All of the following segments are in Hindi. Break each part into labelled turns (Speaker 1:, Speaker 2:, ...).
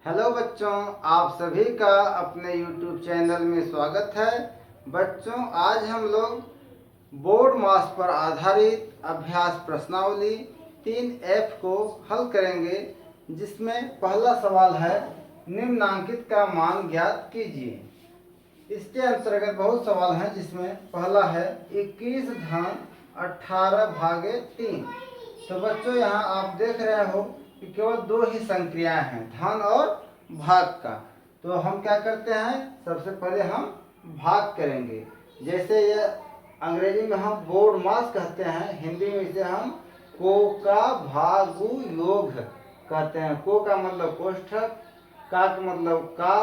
Speaker 1: हेलो बच्चों, आप सभी का अपने YouTube चैनल में स्वागत है। बच्चों, आज हम लोग बोर्ड मास पर आधारित अभ्यास प्रश्नावली 3F को हल करेंगे, जिसमें पहला सवाल है निम्नांकित का मान ज्ञात कीजिए। इसके अंतर्गत बहुत सवाल हैं, जिसमें पहला है 21 धन 18 भागे 3। तो बच्चों, यहाँ आप देख रहे हो कि केवल दो ही संक्रियाएं हैं, धन और भाग का। तो हम क्या करते हैं, सबसे पहले हम भाग करेंगे। जैसे ये अंग्रेजी में हम बोर्ड मास कहते हैं, हिंदी में इसे हम को का भागु योग कहते हैं। को का मतलब कोष्ठक, का मतलब का,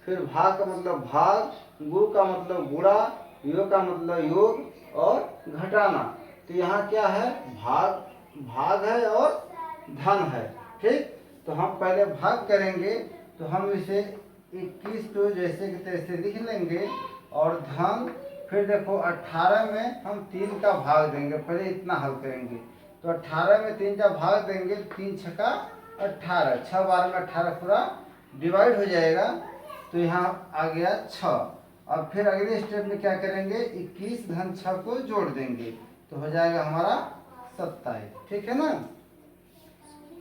Speaker 1: फिर भाग का मतलब भाग, गु का मतलब गुणा, योग का मतलब योग और घटाना। तो यहाँ क्या है, भाग है और धन है। ठीक, तो हम पहले भाग करेंगे। तो हम इसे 21 को जैसे कि तैसे लिख लेंगे, और धन, फिर देखो 18 में हम 3 का भाग देंगे। पहले इतना हल करेंगे, तो 18 में 3 का भाग देंगे, 3 छक्का 18, 6 बार में 18 पूरा डिवाइड हो जाएगा। तो यहाँ आ गया 6। अब फिर अगले स्टेप में क्या करेंगे, 21 धन 6 को जोड़ देंगे, तो हो जाएगा हमारा 27। ठीक है ना।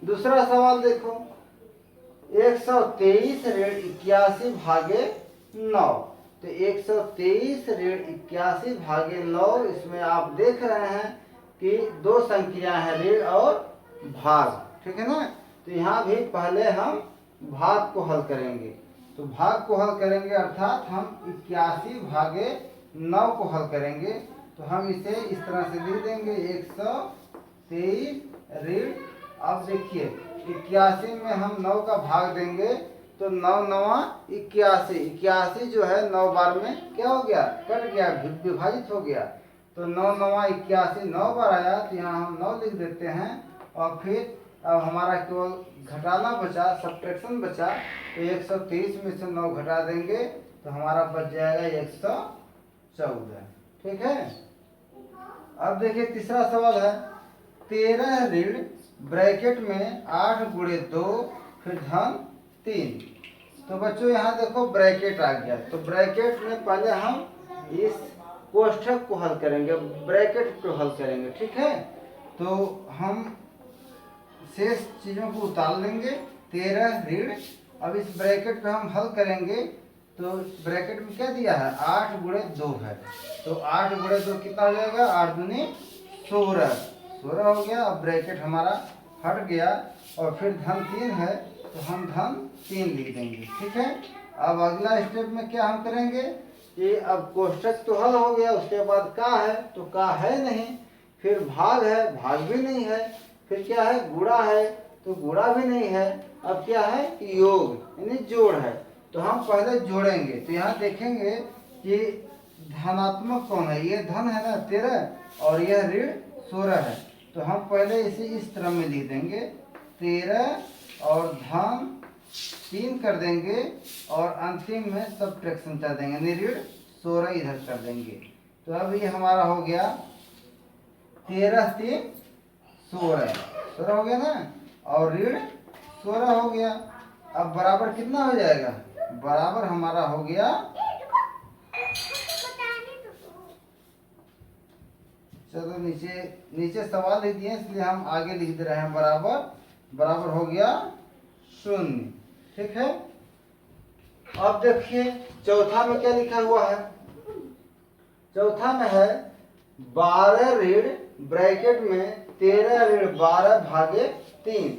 Speaker 1: दूसरा सवाल देखो, 123 ऋण 81 भागे 9। तो 123 ऋण 81 भागे 9, इसमें आप देख रहे हैं कि दो संख्या है, ऋण और भाग। ठीक है ना। तो यहाँ भी पहले हम भाग को हल करेंगे। तो भाग को हल करेंगे अर्थात हम 81 भागे 9 को हल करेंगे। तो हम इसे इस तरह से लिख देंगे, 123 ऋण, अब देखिए 81 में हम 9 का भाग देंगे, तो 9 9 81, 81 जो है 9 बार में क्या हो गया, कट गया, विभाजित हो गया। तो 9 9 81 9 बार आया, तो यहाँ हम 9 लिख देते हैं। और फिर अब हमारा केवल घटाना बचा, सब्ट्रैक्शन बचा। तो 123 में से 9 घटा देंगे, तो हमारा बच जाएगा 114। ठीक है। अब देखिए तीसरा सवाल है, 13 ऋण ब्रैकेट में 8 गुणे 2 फिर धन 3। तो बच्चों यहाँ देखो ब्रैकेट आ गया, तो ब्रैकेट में पहले हम इस कोष्ठक को हल करेंगे, ब्रैकेट को हल करेंगे। ठीक है। तो हम शेष चीज़ों को उतार लेंगे, 13 ऋण। अब इस ब्रैकेट को हम हल करेंगे, तो ब्रैकेट में क्या दिया है, 8 गुणे 2 है। तो 8 गुणे 2 कितना हो जाएगा, 8 दूनी 16, 16 हो गया। अब ब्रैकेट हमारा हट गया, और फिर धन 3 है, तो हम धन 3 लिख देंगे। ठीक है। अब अगला स्टेप में क्या हम करेंगे कि अब कोष्ठक तो हल हो गया, उसके बाद का है, तो का है नहीं, फिर भाग है, भाग भी नहीं है, फिर क्या है, गुणा है, तो गुणा भी नहीं है। अब क्या है, योग यानी जोड़ है। तो हम पहले जोड़ेंगे। तो यहाँ देखेंगे कि धनात्मक कौन है, ये धन है ना 13, और यह ऋण 16 है। तो हम पहले इसे इस तरह में लिख देंगे, 13 और धन 3 कर देंगे, और अंतिम में सब्ट्रैक्शन कर देंगे, यानी ऋण 16 इधर कर देंगे। तो अब ये हमारा हो गया 13 3 16, 16 हो गया ना, और ऋण 16 हो गया। अब बराबर कितना हो जाएगा, बराबर हमारा हो गया, चलो नीचे सवाल लिख दिए, इसलिए हम आगे लिख दे रहे हैं, बराबर हो गया 0। ठीक है। अब देखिए चौथा में क्या लिखा हुआ है, चौथा में है 12 ऋण ब्रैकेट में 13 ऋण 12 भागे 3।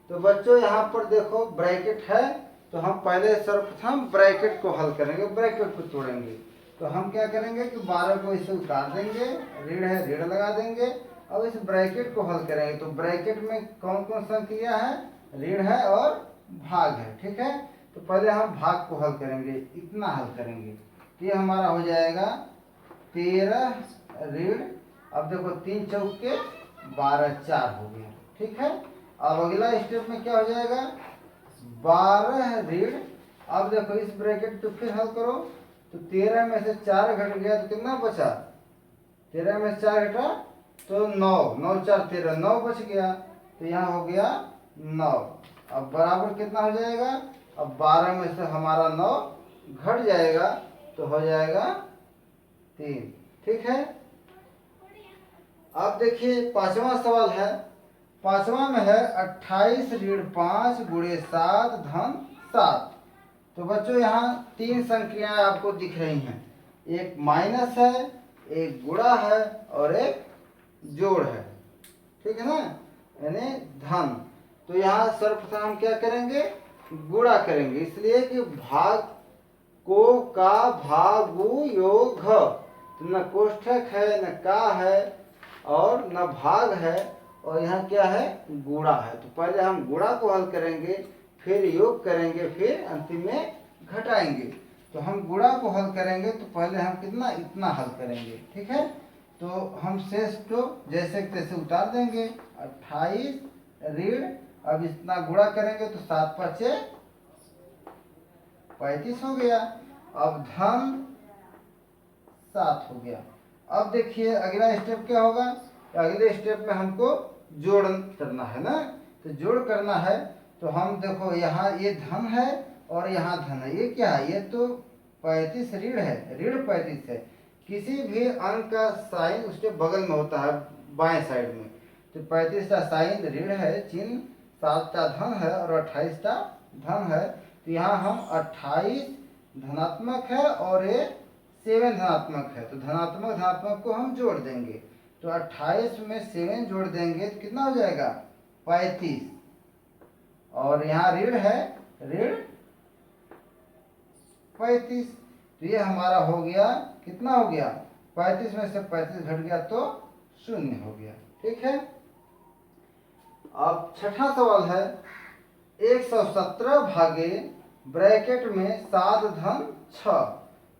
Speaker 1: तो बच्चों यहाँ पर देखो ब्रैकेट है, तो हम पहले सर्वप्रथम ब्रैकेट को हल करेंगे, ब्रैकेट को तोड़ेंगे। तो हम क्या करेंगे कि 12 को इसे उतार देंगे, ऋण है ऋण लगा देंगे। अब इस ब्रैकेट को हल करेंगे, तो ब्रैकेट में कौन कौन संख्या है, ऋण है और भाग है। ठीक है। तो पहले हम भाग को हल करेंगे, इतना हल करेंगे, ये हमारा हो जाएगा 13 ऋण, अब देखो 3 चौके 12, 4 हो गया। ठीक है। अब अगला स्टेप में क्या हो जाएगा, 12 ऋण, अब देखो इस ब्रैकेट को फिर हल करो, तो 13 में से 4 घट गया, तो कितना बचा, 13 में से 4 घटा तो 9, 9 4 13, 9 बच गया। तो यहाँ हो गया 9। अब बराबर कितना हो जाएगा, अब 12 में से हमारा 9 घट जाएगा तो हो जाएगा 3। ठीक है। अब देखिए पांचवा सवाल है। पांचवा में है 28 ऋण 5 गुणे 7 धन 7। तो बच्चों यहाँ 3 संख्याएं आपको दिख रही हैं, एक माइनस है, एक गुणा है और एक जोड़ है। ठीक है ना, यानी धन। तो यहाँ सर्वप्रथम हम क्या करेंगे, गुणा करेंगे, इसलिए कि भाग को का भागु योग घ, तो न कोष्ठक है न का है और न भाग है, और यहाँ क्या है, गुणा है। तो पहले हम गुणा को हल करेंगे, फिर योग करेंगे, फिर अंतिम में घटाएंगे। तो हम गुणा को हल करेंगे तो पहले हम कितना, इतना हल करेंगे। ठीक है। तो हम शेष को जैसे तैसे उतार देंगे। 28 ऋण, अब इतना गुणा करेंगे तो 7 पचे 35 हो गया। अब धन 7 हो गया। अब देखिए अगला स्टेप क्या होगा, अगले स्टेप में हमको जोड़ करना है ना। तो जोड़ करना है तो हम देखो यहाँ ये धन है और यहाँ धन है, ये क्या है, ये तो 35 ऋण है, ऋण 35 है। किसी भी अंक का साइन उसके बगल में होता है बाएं साइड में। तो 35 का साइन ऋण है, चिन्ह 7 का धन है और 28 का धन है। तो यहाँ हम 28 धनात्मक है और ये 7 धनात्मक है, तो धनात्मक धनात्मक को हम जोड़ देंगे। तो 28 में 7 जोड़ देंगे तो कितना हो जाएगा, 35। और यहाँ ऋण है, ऋण 35। तो ये हमारा हो गया, कितना हो गया, 35 में से 35 घट गया तो 0 हो गया। ठीक है। अब छठा सवाल है 117 भागे ब्रैकेट में 7 धन 6।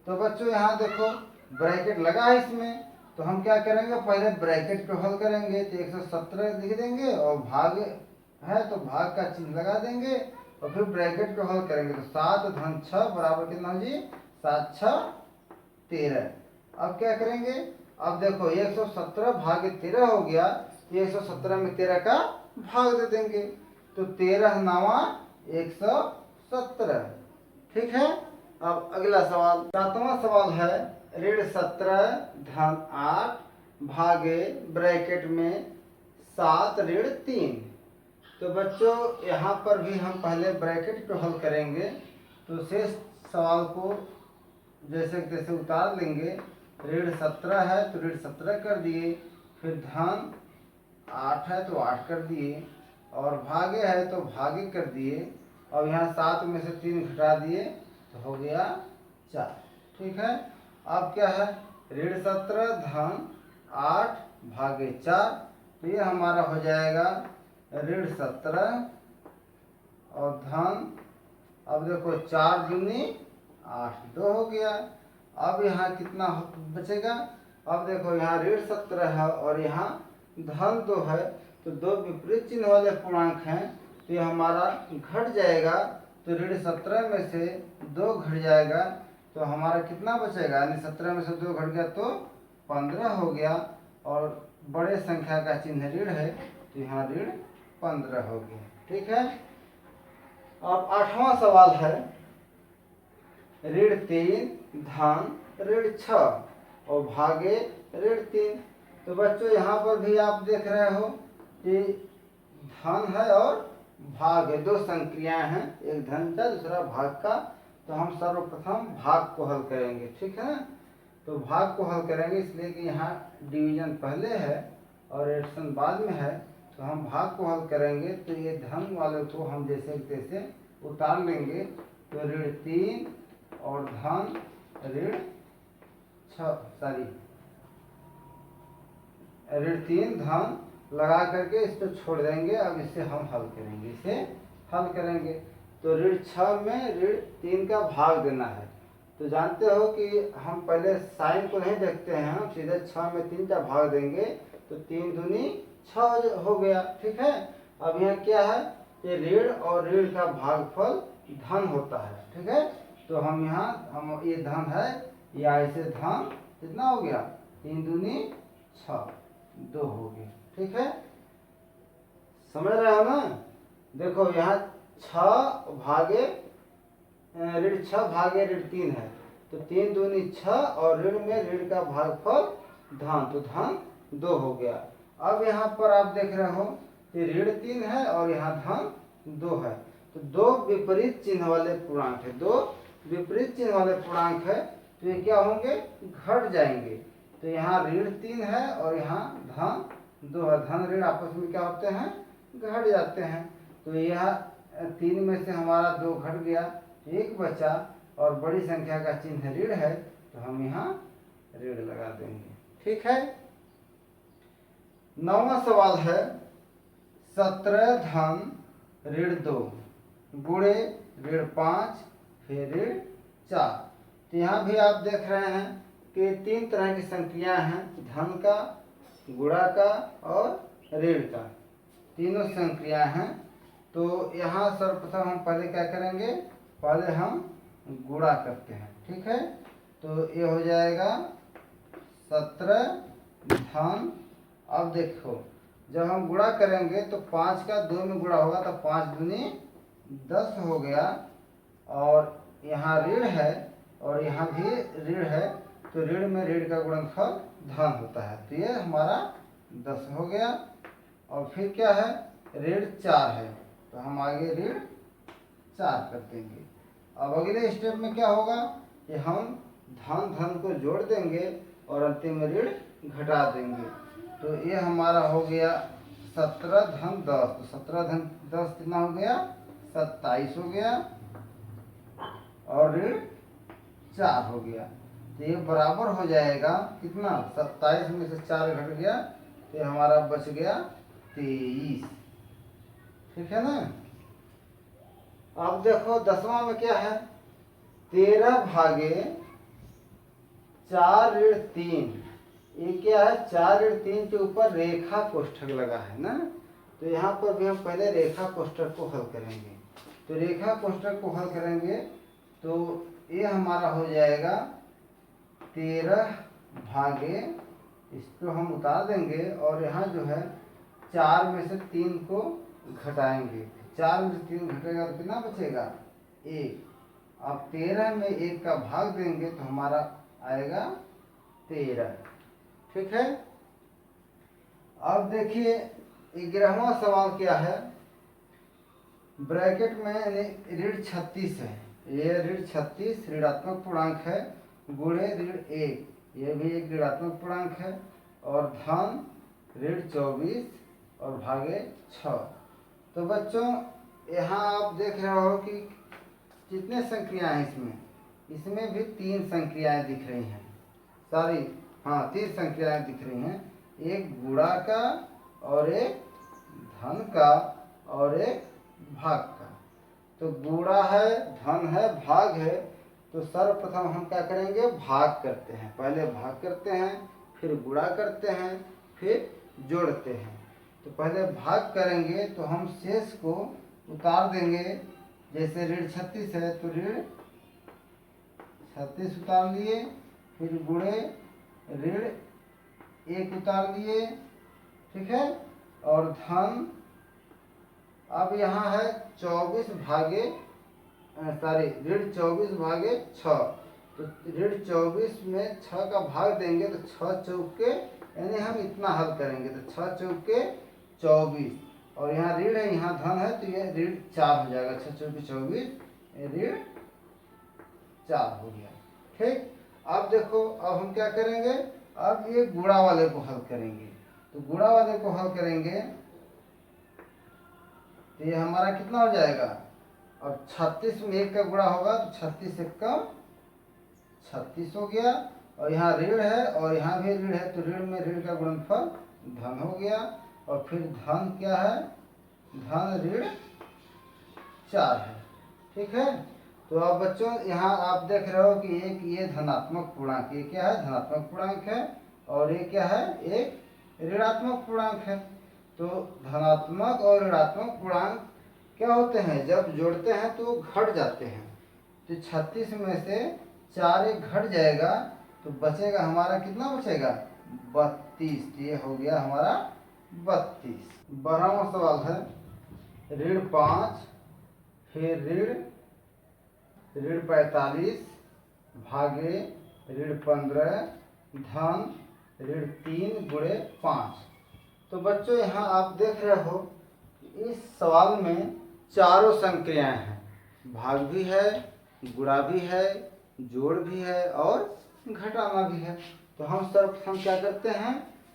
Speaker 1: तो बच्चों यहाँ देखो ब्रैकेट लगा है इसमें, तो हम क्या करेंगे, पहले ब्रैकेट को हल करेंगे। तो 117 लिख देंगे और भाग है तो भाग का चिन्ह लगा देंगे और फिर ब्रैकेट को हल करेंगे। तो 7 धन 6 बराबर कितना हो जी, 7 6 13। अब क्या करेंगे, अब देखो 117 भागे 13 हो गया, 117 में 13 का भाग दे देंगे। तो 13 9 117। ठीक है। अब अगला सवाल, सातवां सवाल है ऋण 17 धन 8 भागे ब्रैकेट में 7 ऋण 3। तो बच्चों यहाँ पर भी हम पहले ब्रैकेट को हल करेंगे। तो शेष सवाल को जैसे तैसे उतार लेंगे। ऋण 17 है तो ऋण 17 कर दिए, फिर धन 8 है तो 8 कर दिए, और भागे है तो भागे कर दिए। अब यहाँ 7 में से 3 घटा दिए तो हो गया 4। ठीक है। अब क्या है, ऋण 17 धन 8 भागे 4। तो ये हमारा हो जाएगा ऋण 17 और धन, अब देखो 4 दूनी 8, 2 हो गया। अब यहाँ कितना बचेगा, अब देखो यहाँ ऋण 17 है और यहाँ धन 2 है, तो 2 विपरीत चिन्ह वाले पूर्णांक हैं, तो ये हमारा घट जाएगा। तो ऋण 17 में से 2 घट जाएगा तो हमारा कितना बचेगा, यानी 17 में से 2 घट गया तो 15 हो गया, और बड़े संख्या का चिन्ह ऋण है तो यहाँ ऋण 15 हो गया। ठीक है। अब आठवां सवाल है ऋण 3 धन ऋण 6 और भागे ऋण 3। तो बच्चों यहाँ पर भी आप देख रहे हो कि धन है और भाग है, 2 संक्रियाएं हैं, एक धन का दूसरा भाग का। तो हम सर्वप्रथम भाग को हल करेंगे। ठीक है ना। तो भाग को हल करेंगे इसलिए कि यहाँ डिवीजन पहले है और एडिशन बाद में है, तो हम भाग को हल करेंगे। तो ये धन वाले को हम जैसे तैसे उतार लेंगे। तो ऋण 3 और धन ऋण 3 धन लगा करके इसको छोड़ देंगे। अब इसे हम हल करेंगे, इसे हल करेंगे। तो ऋण 6 में ऋण 3 का भाग देना है। तो जानते हो कि हम पहले साइन को नहीं देखते हैं, हम सीधे 6 में 3 का भाग देंगे तो 3 दूनी 6 हो गया। ठीक है। अब यहाँ क्या है, ये ऋण और ऋण का भागफल धन होता है। ठीक है। तो हम यहाँ हम ये धन है, या ऐसे धन कितना हो गया, 3 दूनी 6, 2 हो गया। ठीक है। समझ रहे हो ना। देखो यहाँ 6 भागे ऋण 6 भागे ऋण 3 है, तो 3 दूनी 6 और ऋण में ऋण का भागफल धन, तो धन 2 हो गया। अब यहाँ पर आप देख रहे हो कि ऋण 3 है और यहाँ धन 2 है, तो दो विपरीत चिन्ह वाले पूर्णांक है, दो विपरीत चिन्ह वाले पूर्णांक है, तो ये क्या होंगे, घट जाएंगे। तो यहाँ ऋण 3 है और यहाँ धन 2 है, धन ऋण आपस में क्या होते हैं, घट जाते हैं। तो यह 3 में से हमारा 2 घट गया, 1 बचा और बड़ी संख्या का चिन्ह ऋण है, तो हम यहाँ ऋण लगा देंगे। ठीक है। 9वां सवाल है 17 धन ऋण 2 गुणे ऋण 5 फिर ऋण 4। तो यहाँ भी आप देख रहे हैं कि 3 तरह की संख्याएं हैं, धन का, गुणा का और ऋण का, तीनों संख्याएं हैं। तो यहाँ सर्वप्रथम हम पहले क्या करेंगे, पहले हम गुणा करते हैं। ठीक है, तो ये हो जाएगा 17 धन, अब देखो जब हम गुणा करेंगे तो 5 का 2 में गुणा होगा तो 5 दूनी 10 हो गया, और यहाँ ऋण है और यहाँ भी ऋण है, तो ऋण में ऋण का गुणनफल धन होता है, तो ये हमारा 10 हो गया। और फिर क्या है, ऋण 4 है, तो हम आगे ऋण 4 कर देंगे। अब अगले स्टेप में क्या होगा कि हम धन धन को जोड़ देंगे और अंतिम में ऋण घटा देंगे, तो ये हमारा हो गया 17 धन 10, तो 17 धन 10 कितना हो गया, 27 हो गया, और ऋण 4 हो गया। तो ये बराबर हो जाएगा कितना, 27 में से 4 घट गया, तो ये हमारा बच गया 23। ठीक है ना। अब देखो 10वां में क्या है, 13 भागे 4 ऋण 3, ये क्या है, 4 ऋण 3 के ऊपर रेखा कोष्ठक लगा है ना, तो यहाँ पर भी हम पहले रेखा कोष्ठक को हल करेंगे। तो रेखा कोष्ठक को हल करेंगे तो ये हमारा हो जाएगा 13 भागे, इसको हम उतार देंगे और यहाँ जो है 4 में से 3 को घटाएंगे, 4 में से 3 घटेगा तो कितना बचेगा, 1। अब 13 में 1 का भाग देंगे तो हमारा आएगा 13। ठीक है। अब देखिए 11वां सवाल क्या है, ब्रैकेट में ऋण 36 है, ये ऋण 36 ऋणात्मक पूर्णांक है, गुणे ऋण 1, ये भी एक ऋणात्मक पूर्णांक है, और धन ऋण 24 और भागे 6। तो बच्चों यहाँ आप देख रहे हो कि कितने संख्याएं हैं इसमें, इसमें भी 3 संख्याएं दिख रही हैं, सॉरी हाँ 3 संख्याएं दिख रही हैं, एक गुणा का और एक धन का और एक भाग का। तो गुणा है, धन है, भाग है, तो सर्वप्रथम हम क्या करेंगे, भाग करते हैं, पहले भाग करते हैं फिर गुणा करते हैं फिर जोड़ते हैं। तो पहले भाग करेंगे तो हम शेष को उतार देंगे, जैसे ऋण 36 है तो ऋण 36 उतार लिए, फिर गुणे ऋण 1 उतार लिए। ठीक है, और धन अब यहाँ है 24 भागे सॉरी ऋण 24 भागे 6, तो ऋण 24 में 6 का भाग देंगे तो 6 चौके, यानी हम इतना हल करेंगे तो 6 चौके 24, और यहाँ ऋण है यहाँ धन है, तो ये ऋण 4 हो जाएगा, 6 चौके 24 ऋण 4 हो गया। ठीक, अब देखो अब हम क्या करेंगे, अब ये गुणा वाले को हल करेंगे, तो गुणा वाले को हल करेंगे तो ये हमारा कितना हो जाएगा, अब 36 में 1 का गुणा होगा तो 36 से कम 36 हो गया, और यहाँ ऋण है और यहाँ भी ऋण है, तो ऋण में ऋण का गुणनफल धन हो गया, और फिर धन क्या है, धन ऋण 4 है। ठीक है, तो अब बच्चों यहाँ आप देख रहे हो कि एक ये धनात्मक पूर्णांक, ये क्या है, धनात्मक पूर्णांक है, और ये क्या है, एक ऋणात्मक पूर्णांक है। तो धनात्मक और ऋणात्मक पूर्णांक क्या होते हैं, जब जोड़ते हैं तो घट जाते हैं, तो 36 में से 4 एक घट जाएगा तो बचेगा हमारा, कितना बचेगा, 32, तो ये हो गया हमारा 32। 12वां सवाल है ऋण 5 फिर ऋण ऋण 45 भागे ऋण 15 धन ऋण 3 गुणे 5। तो बच्चों यहाँ आप देख रहे हो इस सवाल में चारों संक्रियाएं हैं, भाग भी है, गुणा भी है, जोड़ भी है और घटाना भी है। तो हम सर्वप्रथम क्या करते हैं,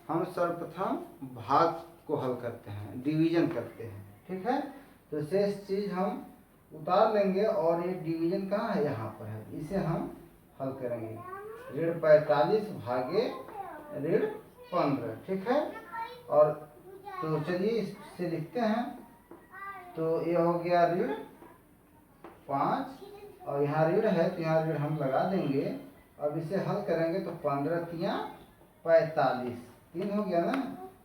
Speaker 1: हम सर्वप्रथम भाग को हल करते हैं, डिवीजन करते हैं। ठीक है, तो शेष चीज हम उतार लेंगे और ये डिवीजन कहाँ है, यहाँ पर है, इसे हम हल करेंगे। ऋण 45 भागे ऋण 15। ठीक है, और तो चलिए इसे लिखते हैं। तो ये हो गया ऋण 5 और यहाँ ऋण है तो यहाँ ऋण हम लगा देंगे। अब इसे हल करेंगे तो 15 तिया 45, 3 हो गया ना,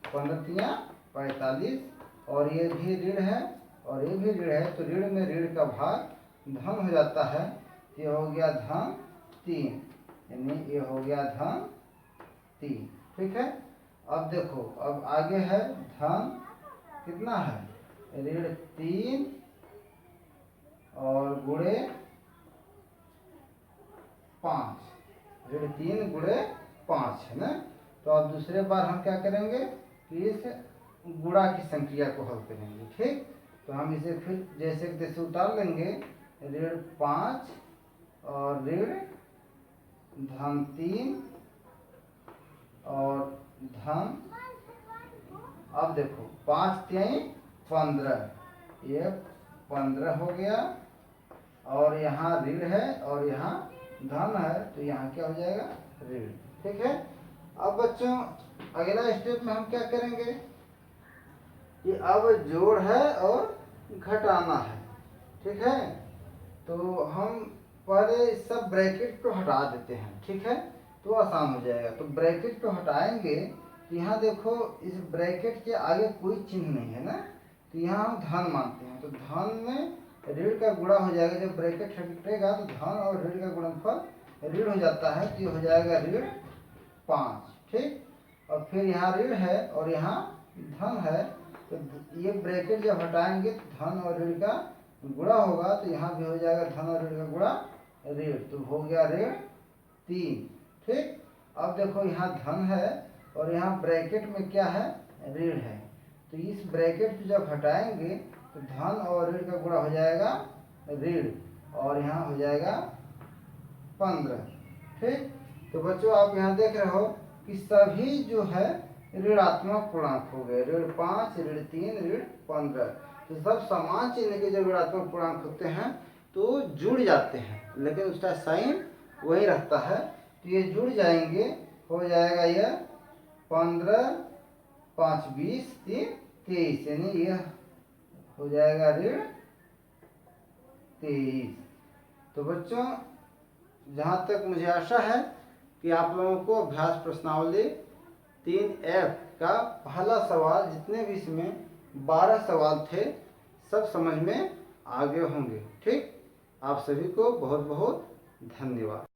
Speaker 1: 15 तिया 45 और ये भी ऋण है और ये भी ऋण है, तो ऋण में ऋण का भाग धन हो जाता है। ये हो गया धन 3, यानी ये हो गया धन 3। ठीक है, अब देखो अब आगे है धन कितना है, ऋण 3 और गुणे 5, ऋण 3 गुणे 5 है ना। तो अब दूसरे बार हम क्या करेंगे कि इस गुणा की संख्या को हल करेंगे। ठीक, तो हम इसे फिर जैसे तैसे उतार लेंगे, ऋण 5 और ऋण धन 3 और धन, अब देखो 5 3 15, ये 15 हो गया और यहाँ ऋण है और यहाँ धन है, तो यहाँ क्या हो जाएगा ऋण। ठीक है, अब बच्चों अगला स्टेप में हम क्या करेंगे कि अब जोड़ है और घटाना है। ठीक है, तो हम पहले सब ब्रैकेट को हटा देते हैं। ठीक है, तो आसान हो जाएगा। तो ब्रैकेट को हटाएंगे तो यहाँ देखो इस ब्रैकेट के आगे कोई चिन्ह नहीं है ना, तो यहाँ हम धन मानते हैं। तो धन में ऋण का गुणा हो जाएगा, जब ब्रैकेट हटेगा तो धन और ऋण का गुणनफल ऋण हो जाता है, तो ये हो जाएगा ऋण 5। ठीक, और फिर यहाँ ऋण है और यहाँ धन है, तो ये ब्रैकेट जब हटाएंगे तो धन और ऋण का गुणा होगा, तो यहाँ भी हो जाएगा धन और ऋण का गुणा ऋण, तो हो गया ऋण 3। ठीक, अब देखो यहाँ धन है और यहाँ ब्रैकेट में क्या है, ऋण है, तो इस ब्रैकेट को जब हटाएंगे तो धन और ऋण का गुणा हो जाएगा ऋण और यहाँ हो जाएगा 15। ठीक, तो बच्चों आप यहाँ देख रहे हो कि सभी जो है ऋणात्मक पूर्णांक हो गए, ऋण 5 ऋण 3 ऋण 15। तो सब समान चिन्ह के जो ऋणात्मक पूर्णांक होते हैं तो जुड़ जाते हैं, लेकिन उसका साइन वही रहता है, तो ये जुड़ जाएंगे, हो जाएगा यह 15 5 20 3 23, यानी यह हो जाएगा ऋण 23। तो बच्चों जहाँ तक मुझे आशा है कि आप लोगों को अभ्यास प्रश्नावली 3F का पहला सवाल, जितने भी इसमें 12 सवाल थे, सब समझ में आ गए होंगे। ठीक, आप सभी को बहुत बहुत धन्यवाद।